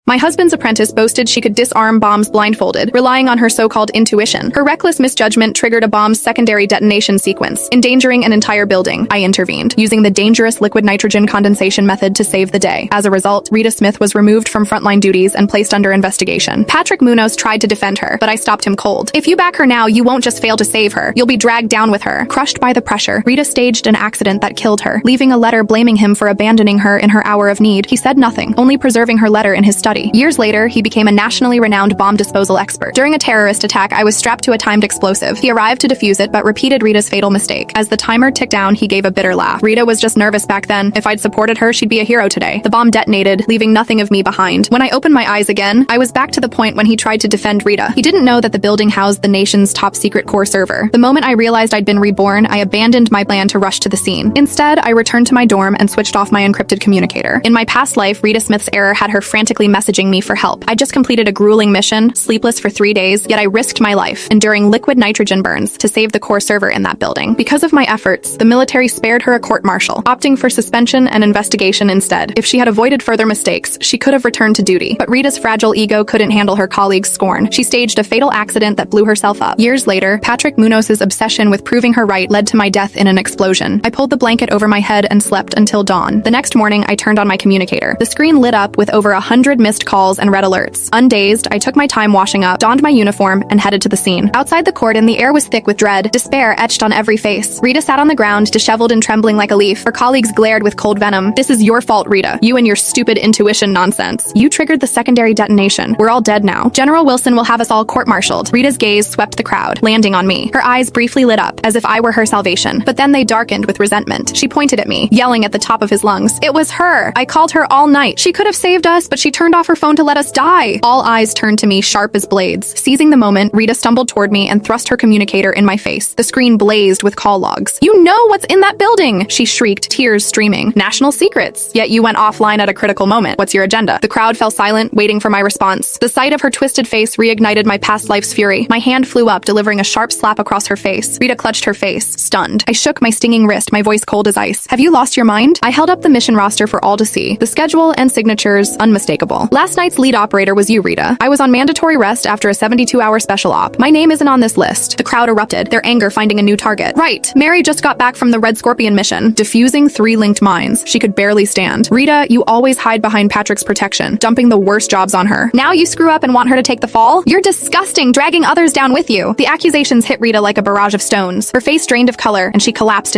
My husband's apprentice boasted she could disarm bombs blindfolded, relying on her so-called intuition. Her reckless misjudgment triggered a bomb's secondary detonation sequence, endangering an entire building. I intervened, using the dangerous liquid nitrogen condensation method to save the day. As a result, Rita Smith was removed from frontline duties and placed under investigation. Patrick Munoz tried to defend her, but I stopped him cold. If you back her now, you won't just fail to save her. You'll be dragged down with her. Crushed by the pressure, Rita staged an accident that killed her, leaving a letter blaming him for abandoning her in her hour of need. He said nothing, only preserving her letter in his study. Years later, he became a nationally renowned bomb disposal expert. During a terrorist attack, I was strapped to a timed explosive. He arrived to defuse it, but repeated Rita's fatal mistake. As the timer ticked down, he gave a bitter laugh. Rita was just nervous back then. If I'd supported her, she'd be a hero today. The bomb detonated, leaving nothing of me behind. When I opened my eyes again, I was back to the point when he tried to defend Rita. He didn't know that the building housed the nation's top secret core server. The moment I realized I'd been reborn, I abandoned my plan to rush to the scene. Instead, I returned to my dorm and switched off my encrypted communicator. In my past life, Rita Smith's error had her frantically messaging me for help. I just completed a grueling mission, sleepless for 3 days, yet I risked my life, enduring liquid nitrogen burns, to save the core server in that building. Because of my efforts, the military spared her a court-martial, opting for suspension and investigation instead. If she had avoided further mistakes, she could have returned to duty. But Rita's fragile ego couldn't handle her colleagues' scorn. She staged a fatal accident that blew herself up. Years later, Patrick Munoz's obsession with proving her right led to my death in an explosion. I pulled the blanket over my head and slept until dawn. The next morning, I turned on my communicator. The screen lit up with over 100 missed calls and red alerts. Undazed, I took my time washing up, donned my uniform, and headed to the scene. Outside the cordon, the air was thick with dread, despair etched on every face. Rita sat on the ground, disheveled and trembling like a leaf. Her colleagues glared with cold venom. "This is your fault, Rita. You and your stupid intuition nonsense. You triggered the secondary detonation. We're all dead now. General Wilson will have us all court-martialed." Rita's gaze swept the crowd, landing on me. Her eyes briefly lit up, as if I were her salvation. But then they darkened with resentment. She pointed at me, yelling at the top of his lungs. "It was her! I called her all night. She could have saved us, but she turned off her phone to let us die." All eyes turned to me, sharp as blades. Seizing the moment, Rita stumbled toward me and thrust her communicator in my face. The screen blazed with call logs. "You know what's in that building!" she shrieked, tears streaming. "National secrets. Yet you went offline at a critical moment. What's your agenda?" The crowd fell silent, waiting for my response. The sight of her twisted face reignited my past life's fury. My hand flew up, delivering a sharp slap across her face. Rita clutched her face, stunned. I shook my stinging wrist, my voice cold as ice. "Have you lost your mind?" I held up the mission roster for all to see. The schedule and signatures unmistakable. "Last night's lead operator was you, Rita. I was on mandatory rest after a 72-hour special op. My name isn't on this list." The crowd erupted, their anger finding a new target. "Right. Mary just got back from the Red Scorpion mission, defusing 3 linked mines." She could barely stand. "Rita, you always hide behind Patrick's protection, dumping the worst jobs on her. Now you screw up and want her to take the fall? You're disgusting, dragging others down with you." The accusations hit Rita like a barrage of stones. Her face drained of color, and she collapsed in